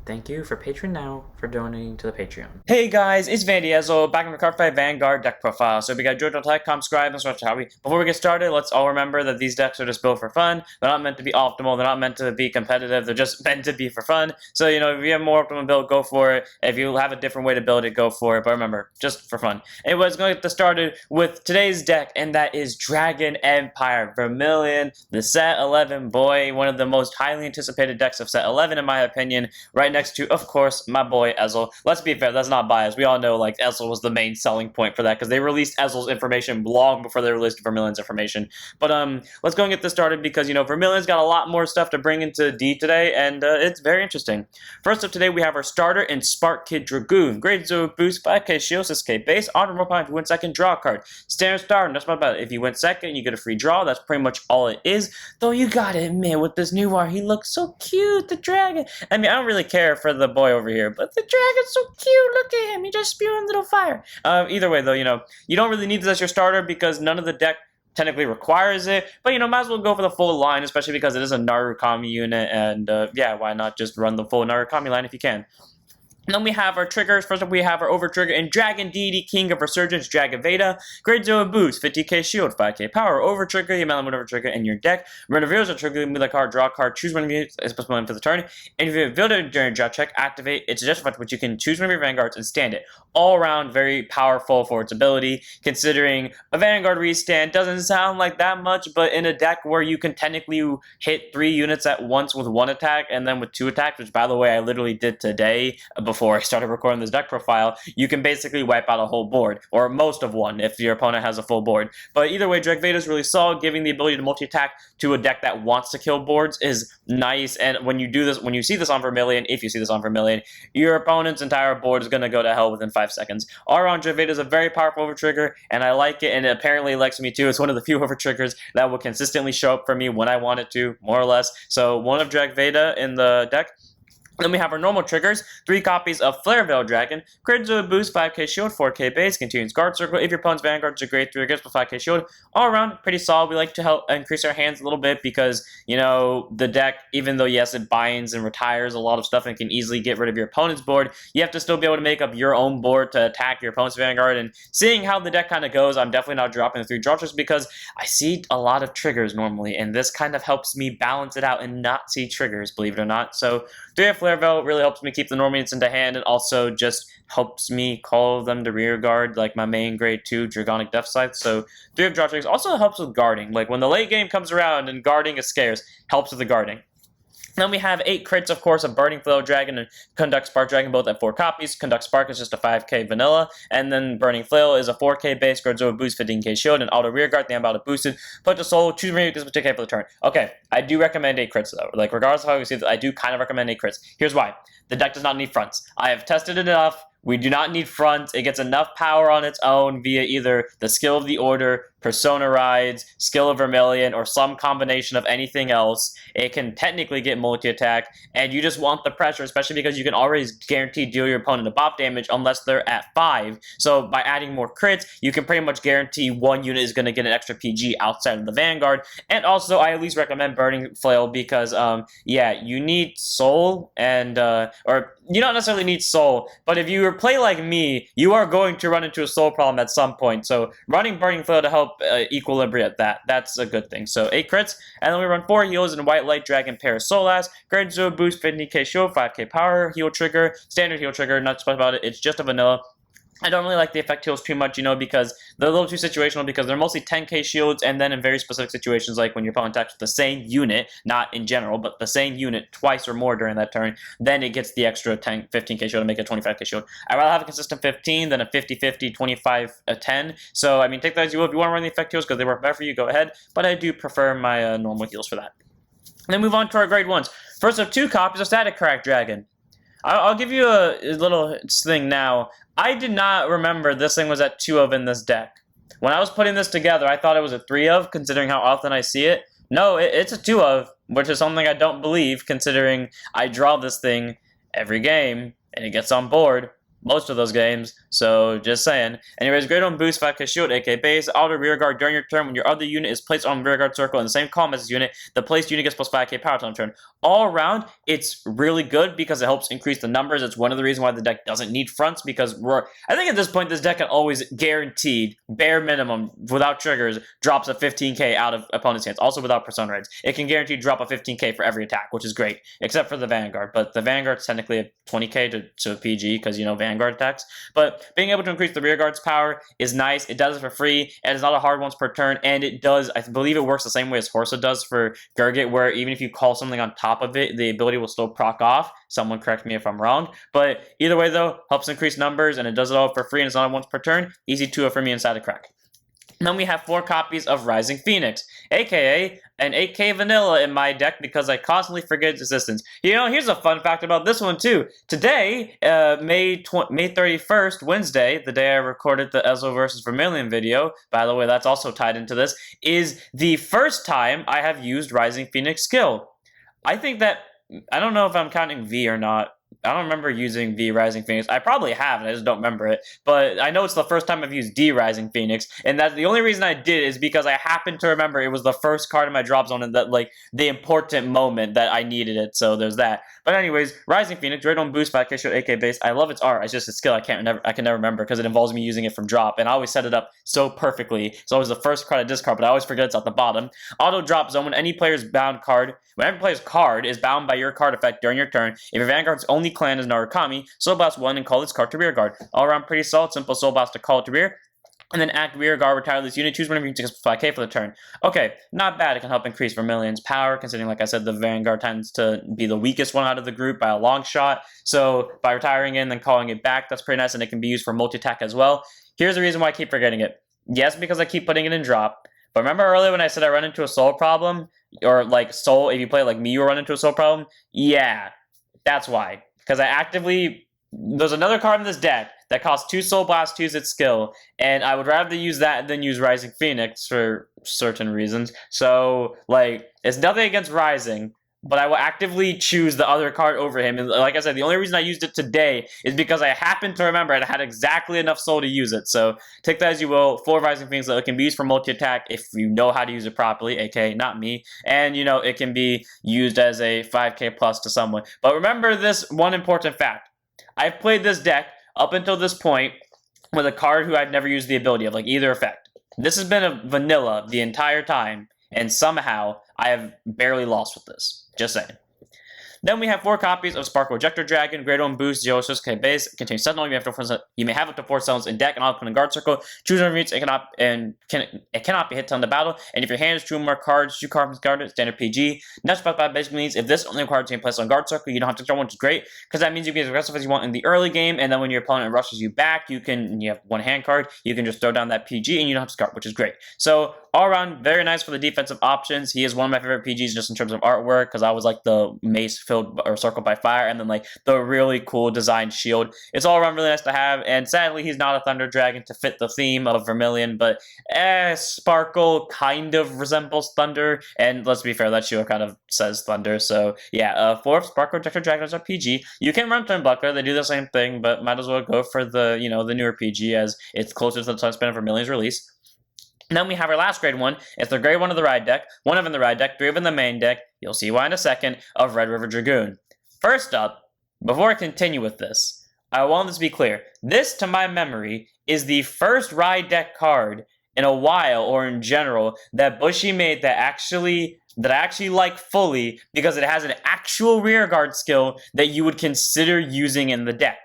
Thank you for Patreon now for donating to the Patreon. Hey guys, it's Van Diesel, back in the Card Fight Vanguard deck profile. So if you got enjoyed, don't like, comment, subscribe, and such hobby. Before we get started, let's all remember that these decks are just built for fun. They're not meant to be optimal, they're not meant to be competitive, they're just meant to be for fun. So, if you have a more optimal build, go for it. If you have a different way to build it, go for it. But remember, just for fun. Anyways, going to get started with today's deck, and that is Dragon Empire Vermillion, the Set 11 boy, one of the most highly anticipated decks of Set 11 in my opinion, right next to, of course, my boy Ezel. Let's be fair, that's not biased. We all know like Ezel was the main selling point for that because they released Ezel's information long before they released Vermillion's information. But let's go and get this started because Vermillion's got a lot more stuff to bring into D today, and it's very interesting. First up today, we have our starter in Spark Kid Dragoon. Great Zero Boost, 5k shield, 6k base, honorable point if you win second, draw a card. Standard star, and that's about it. If you win second, you get a free draw. That's pretty much all it is. Though you gotta admit, with this new art, he looks so cute, the dragon. I mean, I don't really care for the boy over here, but the dragon's so cute. Look at him. He just spewing little fire. Either way, though, you don't really need this as your starter because none of the deck technically requires it, but might as well go for the full line, especially because it is a Narukami unit, and yeah, why not just run the full Narukami line if you can. Then we have our triggers. First up, we have our Over Trigger in Dragon Deity, King of Resurgence, Dragveda. Grade 0 boost, 50k shield, 5k power. Over Trigger, you mail Over Trigger in your deck. Reveals a trigger, move the card, draw a card, choose one of you, it's supposed to be for the turn. And if you reveal it during a draw check, activate its suggestion effect, which you can choose one of your Vanguards and stand it. All around, very powerful for its ability, considering a Vanguard restand doesn't sound like that much, but in a deck where you can technically hit 3 units at once with 1 attack and then with 2 attacks, which by the way, I literally did today before I started recording this deck profile, you can basically wipe out a whole board, or most of one if your opponent has a full board. But either way, Dragveda is really solid. Giving the ability to multi-attack to a deck that wants to kill boards is nice, and when you do this, when you see this on Vermillion, if you see this on Vermillion, your opponent's entire board is going to go to hell within 5 seconds. All around, Dragveda is a very powerful over trigger, and I like it, and it apparently likes me too. It's one of the few over triggers that will consistently show up for me when I want it to, more or less. So one of Dragveda in the deck. Then we have our normal triggers, 3 copies of Flail Dragon, crit to boost, 5k shield, 4k base, continues guard circle. If your opponent's Vanguard's a grade 3 against with 5k shield, all around, pretty solid. We like to help increase our hands a little bit because, the deck, even though, yes, it binds and retires a lot of stuff and can easily get rid of your opponent's board, you have to still be able to make up your own board to attack your opponent's Vanguard. And seeing how the deck kind of goes, I'm definitely not dropping the 3 draw triggers because I see a lot of triggers normally, and this kind of helps me balance it out and not see triggers, believe it or not. So 3 of Flail really helps me keep the normal units into hand, and also just helps me call them to rear guard, like my main grade 2 Dragonic Deathscythe. So 3 of draw triggers also helps with guarding. Like when the late game comes around and guarding is scarce, helps with the guarding. Then we have 8 crits, of course, of Burning Flail Dragon and Conduct Spark Dragon, both at 4 copies. Conduct Spark is just a 5k vanilla, and then Burning Flail is a 4k base, guards over boost, 15k shield, and auto rear guard, the auto boosted. Put the soul, choose me, this will 2k for the turn. Okay, I do recommend 8 crits though. Like, regardless of how we see this, I do kind of recommend 8 crits. Here's why. The deck does not need fronts. I have tested it enough. We do not need fronts. It gets enough power on its own via either the skill of the Order, Persona Rides, skill of Vermillion, or some combination of anything else. It can technically get multi-attack, and you just want the pressure, especially because you can already guarantee deal your opponent a bop damage unless they're at 5. So by adding more crits, you can pretty much guarantee one unit is going to get an extra PG outside of the Vanguard. And also, I at least recommend Burning Flail because, yeah, you need Soul, and, or you don't necessarily need Soul, but if you play like me, you are going to run into a Soul problem at some point. So running Burning Flail to help equilibrate that's a good thing. So 8 crits, and then we run 4 heals in White Light Dragon Parasolace, grade 0 boost, 50k shield, 5k power, heal trigger, standard heal trigger, not special about it, it's just a vanilla. I don't really like the effect heals too much, because they're a little too situational because they're mostly 10k shields, and then in very specific situations like when your opponent attacks with the same unit, not in general, but the same unit twice or more during that turn, then it gets the extra 15k shield to make it a 25k shield. I'd rather have a consistent 15 than a 50-50, 25-10. So, I mean, take that as you will. If you want to run the effect heals because they work better for you, go ahead. But I do prefer my normal heals for that. And then move on to our grade 1s. First of 2 copies of Staticrack Dragon. I'll give you a little thing now. I did not remember this thing was at 2 of in this deck. When I was putting this together, I thought it was a 3 of, considering how often I see it. No, it's a 2 of, which is something I don't believe, considering I draw this thing every game, and it gets on board most of those games, so just saying. Anyways, great on boost, 5k shield, 8k base, auto rear guard during your turn when your other unit is placed on the rear guard circle in the same column as this unit, the placed unit gets plus 5k power on turn. All around, it's really good because it helps increase the numbers. It's one of the reasons why the deck doesn't need fronts, because I think at this point this deck can always guaranteed, bare minimum, without triggers, drops a 15k out of opponent's hands. Also without persona raids. It can guarantee drop a 15k for every attack, which is great, except for the Vanguard. But the Vanguard's technically a 20k to PG because, you know, Vanguard attacks. But being able to increase the rear guard's power is nice. It does it for free, and it's not a hard once per turn, and it does, I believe it works the same way as Horsa does for Gurgit, where even if you call something on top of it, the ability will still proc off. Someone correct me if I'm wrong. But either way, though, helps increase numbers, and it does it all for free, and it's not a once per turn. Easy 2 for me and Staticrack. And then we have 4 copies of Rising Phoenix, aka an 8k vanilla in my deck because I constantly forget its existence. You know, here's a fun fact about this one too. Today, May 31st, Wednesday, the day I recorded the Ezreal versus Vermillion video, by the way, that's also tied into this, is the first time I have used Rising Phoenix skill. I think that, I don't know if I'm counting V or not. I don't remember using V Rising Phoenix. I probably have, and I just don't remember it. But I know it's the first time I've used D Rising Phoenix, and that's the only reason I did is because I happened to remember it was the first card in my drop zone, and that, like, the important moment that I needed it. So there's that. But anyways, Rising Phoenix, right on boost, 5k shield, 8k base. I love its art. It's just a skill I can never remember because it involves me using it from drop, and I always set it up so perfectly. It's always the first card I discard, but I always forget it's at the bottom. Auto drop zone when any player's bound card. When every player's card is bound by your card effect during your turn, if your Vanguard's only clan is Narukami, Soul Blast 1 and call this card to rear guard. All around pretty solid, simple Soul Blast to call it to rear. And then act rear guard, retire this unit, choose whenever you take 5k for the turn. Okay, not bad. It can help increase Vermillion's power, considering, like I said, the Vanguard tends to be the weakest one out of the group by a long shot. So by retiring it and then calling it back, that's pretty nice, and it can be used for multi-attack as well. Here's the reason why I keep forgetting it. Yes, because I keep putting it in drop. But remember earlier when I said I run into a soul problem? Or like soul, if you play like me, you run into a soul problem? Yeah, that's why. Because I actively, there's another card in this deck that costs 2 Soul Blast to use its skill, and I would rather use that than use Rising Phoenix for certain reasons. So, like, it's nothing against Rising, but I will actively choose the other card over him. And like I said, the only reason I used it today is because I happened to remember it had exactly enough soul to use it. So take that as you will. 4 Rising Phoenix, it can be used for multi-attack if you know how to use it properly, aka not me. And, you know, it can be used as a 5k plus to someone. But remember this one important fact. I've played this deck up until this point with a card who I've never used the ability of, like, either effect. This has been a vanilla the entire time, and somehow I have barely lost with this. Just saying. Then we have 4 copies of Sparkle Ejector Dragon, Great on Boost, 0-6k base, contains Sentinel. You may have up to 4 summons in deck and all in guard circle. Choose one meets it cannot be hit on the battle. And if your hand is 2 or more cards, 2 cards guarded, standard PG. Next specified basically means if this only requires being placed on guard circle, you don't have to draw one, which is great, because that means you can be as aggressive as you want in the early game, and then when your opponent rushes you back, you have 1 hand card, you can just throw down that PG and you don't have to guard, which is great. So all around, very nice for the defensive options. He is one of my favorite PGs just in terms of artwork, because I was like the mace filled or circled by fire, and then like the really cool designed shield. It's all around really nice to have, and sadly he's not a Thunder Dragon to fit the theme of Vermillion, but Sparkle kind of resembles Thunder, and let's be fair, that shield kind of says Thunder, so yeah, 4 Sparkle Ejector Dragons are PG. You can run Turnbuckler, they do the same thing, but might as well go for the, you know, the newer PG as it's closer to the time span of Vermillion's release. And then we have our last grade one. It's the grade 1 of the ride deck, 1 of in the ride deck, 3 of in the main deck, you'll see why in a second, of Red River Dragoon. First up, before I continue with this, I want this to be clear. This, to my memory, is the first ride deck card in a while, or in general, that Bushy made that I actually like fully, because it has an actual rearguard skill that you would consider using in the deck.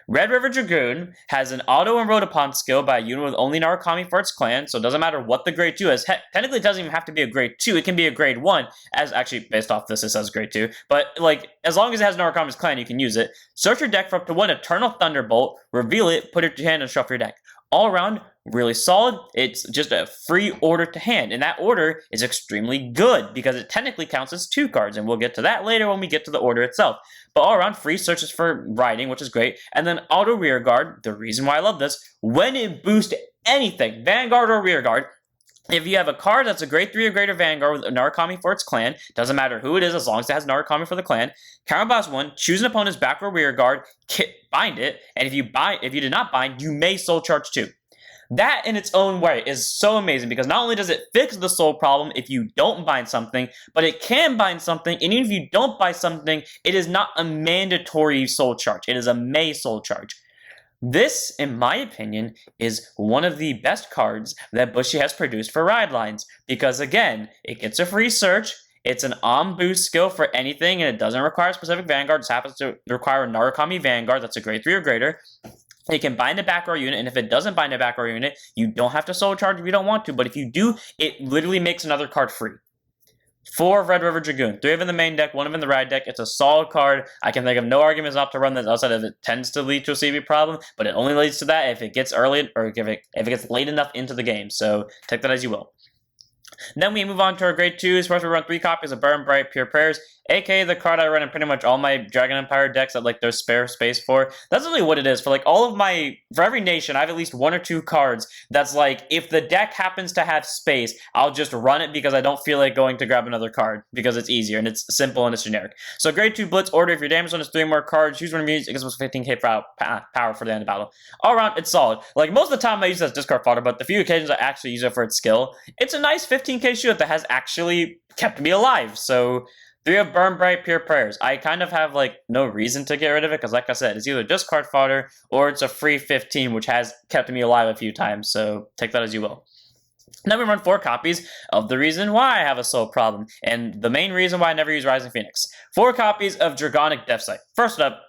Red River Dragoon has an auto and upon skill by a unit with only Narukami for its clan, so it doesn't matter what the grade 2 is. Technically, it doesn't even have to be a grade 2. It can be a grade 1, as actually, based off this, it says grade 2. But, like, as long as it has Narukami's clan, you can use it. Search your deck for up to 1 Eternal Thunderbolt, reveal it, put it to your hand, and shuffle your deck. All around, really solid. It's just a free order to hand, and that order is extremely good because it technically counts as 2 cards, and we'll get to that later when we get to the order itself. But all around, free searches for riding, which is great, and then auto rear guard. The reason why I love this, when it boosts anything, Vanguard or rear guard, if you have a card that's a grade 3 or greater Vanguard with Narukami for its clan, doesn't matter who it is as long as it has Narukami for the clan, counterblast 1, choose an opponent's back or rear guard, bind it, and if you did not bind, you may soul charge 2. That in its own way is so amazing because not only does it fix the soul problem if you don't bind something, but it can bind something, and even if you don't bind something, it is not a mandatory soul charge. It is a may soul charge. This, in my opinion, is one of the best cards that Bushi has produced for ride lines, because again, it gets a free search, it's an on-boost skill for anything, and it doesn't require a specific Vanguard. It happens to require a Narukami Vanguard that's a grade 3 or greater. It can bind a back row unit, and if it doesn't bind a back row unit, you don't have to soul charge if you don't want to, but if you do, it literally makes another card free. 4 Red River Dragoon, 3 of in the main deck, 1 of in the ride deck. It's a solid card. I can think of no arguments not to run this outside of it tends to lead to a CV problem, but it only leads to that if it gets early or if it gets late enough into the game. So take that as you will. Then we move on to our grade 2s. First, we run 3 copies of Burn Bright Pure Prayers, aka the card I run in pretty much all my Dragon Empire decks that like there's spare space for. That's really what it is. For like all of my, for every nation, I have at least 1 or 2 cards that's like, if the deck happens to have space, I'll just run it because I don't feel like going to grab another card because it's easier and it's simple and it's generic. So grade 2 Blitz order, if your damage zone is 3 more cards, choose one of these, it gives us 15k power for the end of battle. All around, it's solid. Like most of the time I use it as discard fodder, but the few occasions I actually use it for its skill, it's a nice 15k shield that has actually kept me alive. So 3 of Burn Bright Pure Prayers. I kind of have like no reason to get rid of it because like I said, it's either discard fodder or it's a free 15, which has kept me alive a few times. So take that as you will. Then we run 4 copies of the reason why I have a soul problem, and the main reason why I never use Rising Phoenix. 4 copies of Dragonic Deathscythe. First up,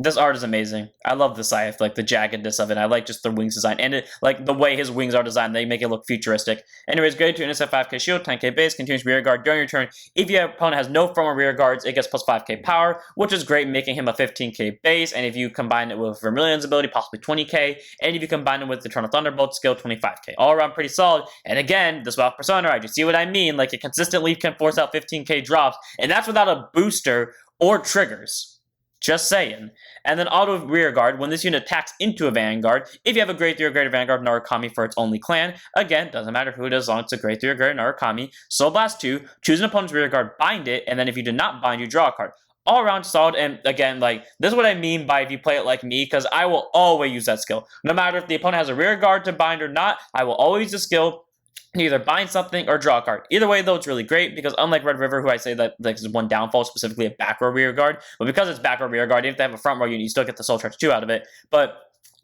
this art is amazing. I love the scythe, like the jaggedness of it. I like just the wings design, and it, like the way his wings are designed, they make it look futuristic. Anyways, grade 2 NSF 5k shield, 10k base, continues rear guard during your turn. If your opponent has no front or rear guards, it gets plus 5k power, which is great, making him a 15k base. And if you combine it with Vermillion's ability, possibly 20k. And if you combine it with Eternal Thunderbolt skill, 25k. All around pretty solid. And again, this Wealth Persona, you see what I mean? Like it consistently can force out 15k drops, and that's without a booster or triggers. Just saying. And then auto rear guard, when this unit attacks into a Vanguard, if you have a grade 3 or greater Vanguard Narukami for its only clan, again, doesn't matter who it is as long as it's a grade 3 or greater Narukami, Soul Blast 2, choose an opponent's rear guard, bind it, and then if you do not bind, you draw a card. All around solid, and again, like, this is what I mean by if you play it like me, because I will always use that skill. No matter if the opponent has a rear guard to bind or not, I will always use the skill to either bind something or draw a card. Either way, though, it's really great because unlike Red River, who I say that like, is one downfall, specifically a back row rear guard, but because it's back row rear guard, even if they have a front row unit, you still get the Soul Charge 2 out of it. But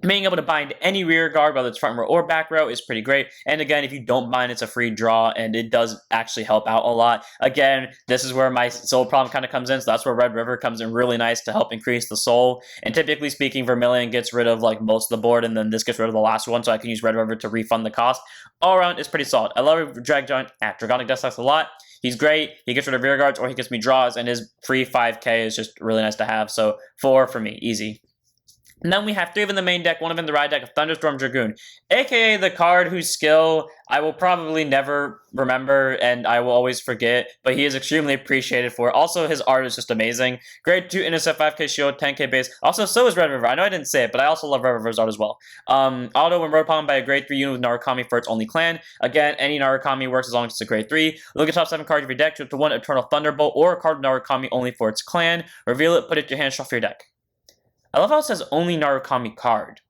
being able to bind any rear guard, whether it's front row or back row, is pretty great. And again, if you don't bind, it's a free draw, and it does actually help out a lot. Again, this is where my soul problem kind of comes in, so that's where Red River comes in really nice to help increase the soul. And typically speaking, Vermillion gets rid of like most of the board, and then this gets rid of the last one, so I can use Red River to refund the cost. All around, it's pretty solid. I love Dragonic Deathscythe a lot. He's great. He gets rid of rear guards, or he gets me draws, and his free 5k is just really nice to have. So 4 for me, easy. And then we have 3 of in the main deck, 1 of in the ride deck of Thunderstorm Dragoon, aka the card whose skill I will probably never remember and I will always forget, but he is extremely appreciated for it. Also, his art is just amazing. Grade 2 NSF 5k shield, 10k base. Also, so is Red River. I know I didn't say it, but I also love Red River's art as well. Auto when rode upon by a grade 3 unit with Narukami for its only clan. Again, any Narukami works as long as it's a grade 3. Look at top 7 cards of your deck, choose to 1 Eternal Thunderbolt or a card of Narukami only for its clan. Reveal it, put it to your hand, shuffle your deck. I love how it says only Narukami card,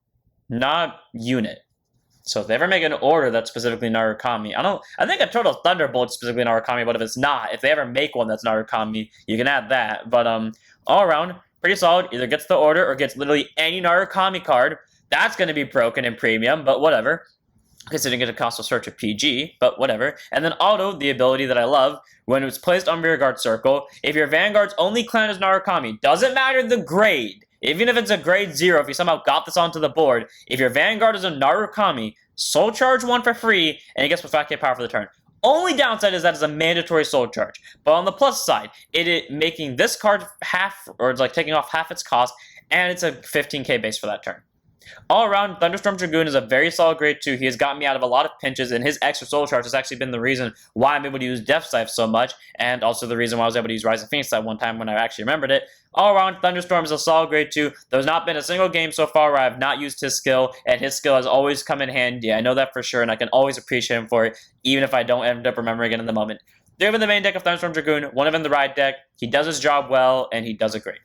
not unit. So if they ever make an order that's specifically Narukami, I think Eternal Thunderbolt is specifically Narukami, but if it's not, if they ever make one that's Narukami, you can add that. But all around, pretty solid. Either gets the order or gets literally any Narukami card. That's going to be broken in premium, but whatever. Considering it costs a search of PG, but whatever. And then auto, the ability that I love, when it's placed on rearguard circle, if your Vanguard's only clan is Narukami, doesn't matter the grade, even if it's a grade 0, if you somehow got this onto the board, if your Vanguard is a Narukami, Soul Charge 1 for free, and it gets with 5k power for the turn. Only downside is that it's a mandatory Soul Charge. But on the plus side, it making this card half, or it's like taking off half its cost, and it's a 15k base for that turn. All around, Thunderstorm Dragoon is a very solid grade 2. He has gotten me out of a lot of pinches, and his extra soul charge has actually been the reason why I'm able to use Deathscythe so much, and also the reason why I was able to use Rising Phoenix that one time when I actually remembered it. All around, Thunderstorm is a solid grade 2. There's not been a single game so far where I have not used his skill, and his skill has always come in handy. I know that for sure, and I can always appreciate him for it, even if I don't end up remembering it in the moment. 3 of in the main deck of Thunderstorm Dragoon, 1 of in the ride deck. He does his job well, and he does it great.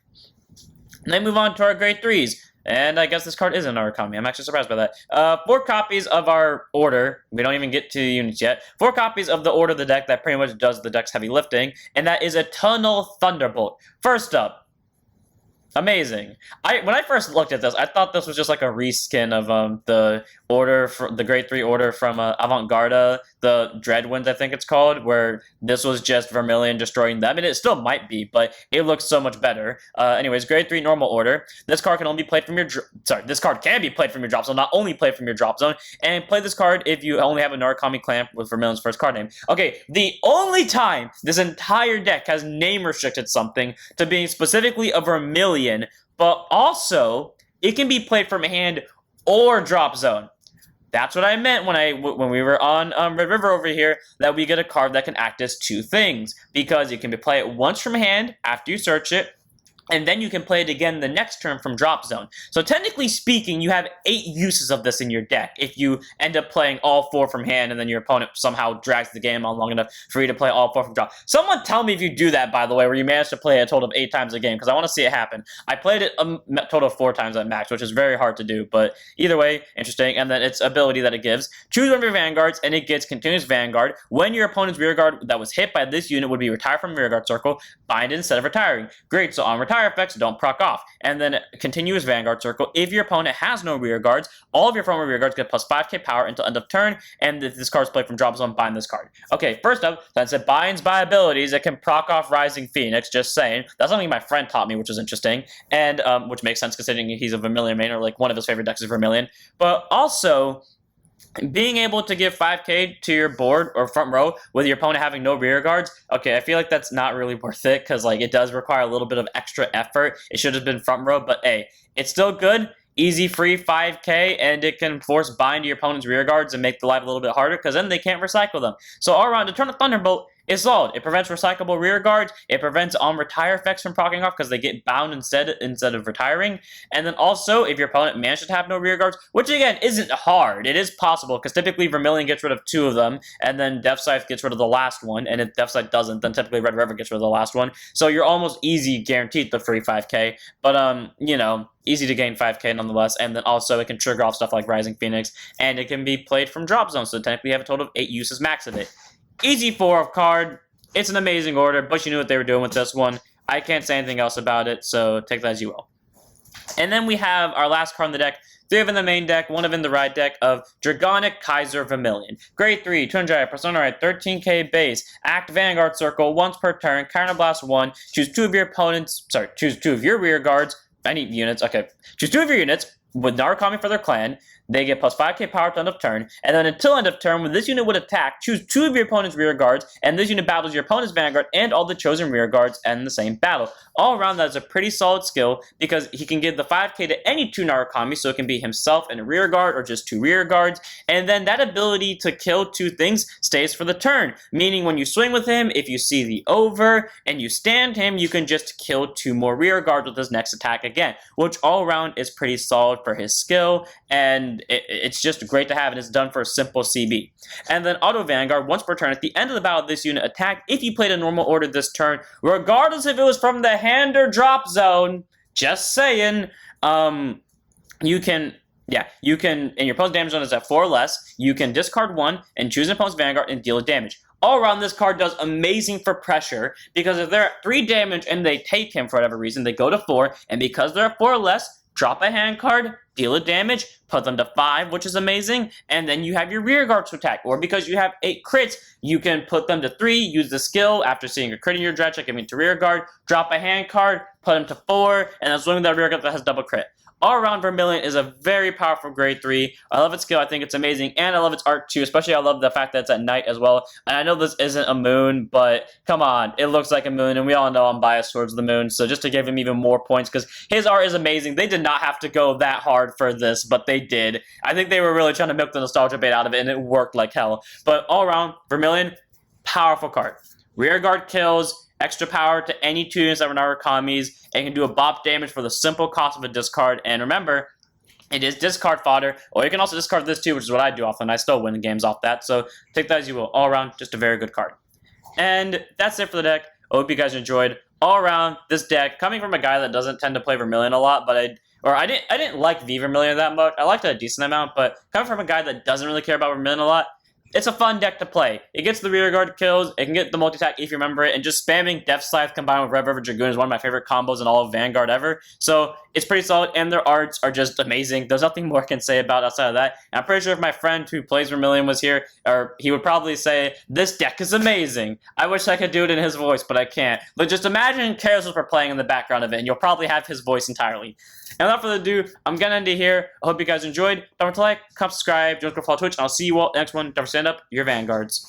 And then move on to our grade 3s. And I guess this card is in our economy. I'm actually surprised by that. 4 copies of our order. We don't even get to the units yet. 4 copies of the order of the deck that pretty much does the deck's heavy lifting. And that is a Tunnel Thunderbolt. First up, amazing. When I first looked at this, I thought this was just like a reskin of the order for the grade 3 order from Avant-Garde, the Dreadwinds, I think it's called, where this was just Vermillion destroying them. And it still might be, but it looks so much better. Anyways, grade 3 normal order. This card can only be played from your this card can be played from your drop zone, not only played from your drop zone. And play this card if you only have a Narukami Clamp with Vermillion's first card name. Okay, the only time this entire deck has name restricted something to being specifically a Vermillion, but also it can be played from hand or drop zone. That's what I meant when we were on Red River over here, that we get a card that can act as 2 things, because you can play it once from hand after you search it, and then you can play it again the next turn from drop zone. So technically speaking, you have 8 uses of this in your deck if you end up playing all 4 from hand and then your opponent somehow drags the game on long enough for you to play all 4 from drop. Someone tell me if you do that, by the way, where you manage to play a total of 8 times a game, because I want to see it happen. I played it a total of 4 times at max, which is very hard to do, but either way, interesting. And then its ability that it gives. Choose one of your vanguards, and it gets continuous vanguard. When your opponent's rearguard that was hit by this unit would be retired from rearguard circle, bind it instead of retiring. Great, so on retire effects, don't proc off. And then continuous vanguard circle. If your opponent has no rear guards, all of your former rear guards get plus 5k power until end of turn, and if this card's played from drop zone, bind this card. Okay, first up, since it binds by abilities, it can proc off Rising Phoenix, just saying. That's something my friend taught me, which is interesting, and which makes sense considering he's a Vermillion main, or like one of his favorite decks is Vermillion. But also, being able to give 5k to your board or front row with your opponent having no rear guards, okay, I feel like that's not really worth it, because like it does require a little bit of extra effort. It should have been front row, but hey, it's still good. Easy free 5k, and it can force bind to your opponent's rear guards and make the life a little bit harder, because then they can't recycle them. So all around, the Tunnel Thunderbolt is solid. It prevents recyclable rear guards. It prevents on-retire effects from proccing off because they get bound instead of retiring. And then also, if your opponent manages to have no rear guards, which again isn't hard, it is possible, because typically Vermillion gets rid of 2 of them, and then Deathscythe gets rid of the last one, and if Deathscythe doesn't, then typically Red River gets rid of the last one. So you're almost easy guaranteed the free 5k, but you know, easy to gain 5k nonetheless. And then also it can trigger off stuff like Rising Phoenix, and it can be played from drop zone, so technically you have a total of 8 uses max of it. Easy 4 of card. It's an amazing order, but you knew what they were doing with this one. I can't say anything else about it, so take that as you will. And then we have our last card in the deck. 3 of in the main deck, 1 of in the ride deck of Dragonic Kaiser Vermillion. Grade 3, 200 Persona Ride, 13k base. Act Vanguard Circle once per turn. Counterblast 1. Choose 2 of your opponents. Sorry, choose 2 of your rear guards. Any units. Okay. Choose 2 of your units with Narukami for their clan. They get plus 5k power to end of turn, and then until end of turn, when this unit would attack, choose 2 of your opponent's rear guards, and this unit battles your opponent's vanguard and all the chosen rear guards in the same battle. All around, that is a pretty solid skill, because he can give the 5k to any 2 Narukami, so it can be himself and a rear guard, or just 2 rear guards, and then that ability to kill 2 things stays for the turn, meaning when you swing with him, if you see the over, and you stand him, you can just kill 2 more rear guards with his next attack again, which all around is pretty solid for his skill, and it's just great to have, and it's done for a simple CB. And then Auto Vanguard, once per turn, at the end of the battle, this unit attacked if you played a normal order this turn, regardless if it was from the hand or drop zone. Just saying. You can, and your opponent's damage zone is at 4 or less. You can discard 1 and choose an opponent's Vanguard and deal damage. All around, this card does amazing for pressure, because if they're at 3 damage and they take him for whatever reason, they go to 4, and because they're at 4 or less, drop a hand card, deal a damage, put them to 5, which is amazing, and then you have your rear guard to attack. Or because you have 8 crits, you can put them to 3, use the skill after seeing a crit in your dredge check, giving to rear guard, drop a hand card, put them to 4, and then swing with that rear guard that has double crit. all around Vermillion is a very powerful grade 3. I love its skill, I think it's amazing, and I love its art too, especially I love the fact that it's at night as well. And I know this isn't a moon, but come on, it looks like a moon, and we all know I'm biased towards the moon, so just to give him even more points, because his art is amazing. They did not have to go that hard for this, but they did. I think they were really trying to milk the nostalgia bait out of it, and it worked like hell. But all around, Vermillion, powerful card. Rear guard kills, extra power to any 2 units that were not Rakamis, and can do a bop damage for the simple cost of a discard. And remember, it is discard fodder, or you can also discard this too, which is what I do often. I still win games off that, so take that as you will. All around, just a very good card. And that's it for the deck. I hope you guys enjoyed. All around, this deck, coming from a guy that doesn't tend to play Vermillion a lot, but I didn't like V Vermillion that much. I liked it a decent amount, but coming from a guy that doesn't really care about Vermillion a lot, it's a fun deck to play. It gets the rear guard kills, it can get the multi-attack if you remember it, and just spamming Deathscythe combined with River Dragoon is one of my favorite combos in all of Vanguard ever. So it's pretty solid, and their arts are just amazing. There's nothing more I can say about outside of that. And I'm pretty sure if my friend who plays Vermillion was here, or he would probably say, this deck is amazing. I wish I could do it in his voice, but I can't. But just imagine Parasolace playing in the background of it, and you'll probably have his voice entirely. And without further ado, I'm gonna end it here. I hope you guys enjoyed. Don't forget to like, comment, subscribe, don't forget to follow Twitch, and I'll see you all next one. Don't forget to stand up, your Vanguards.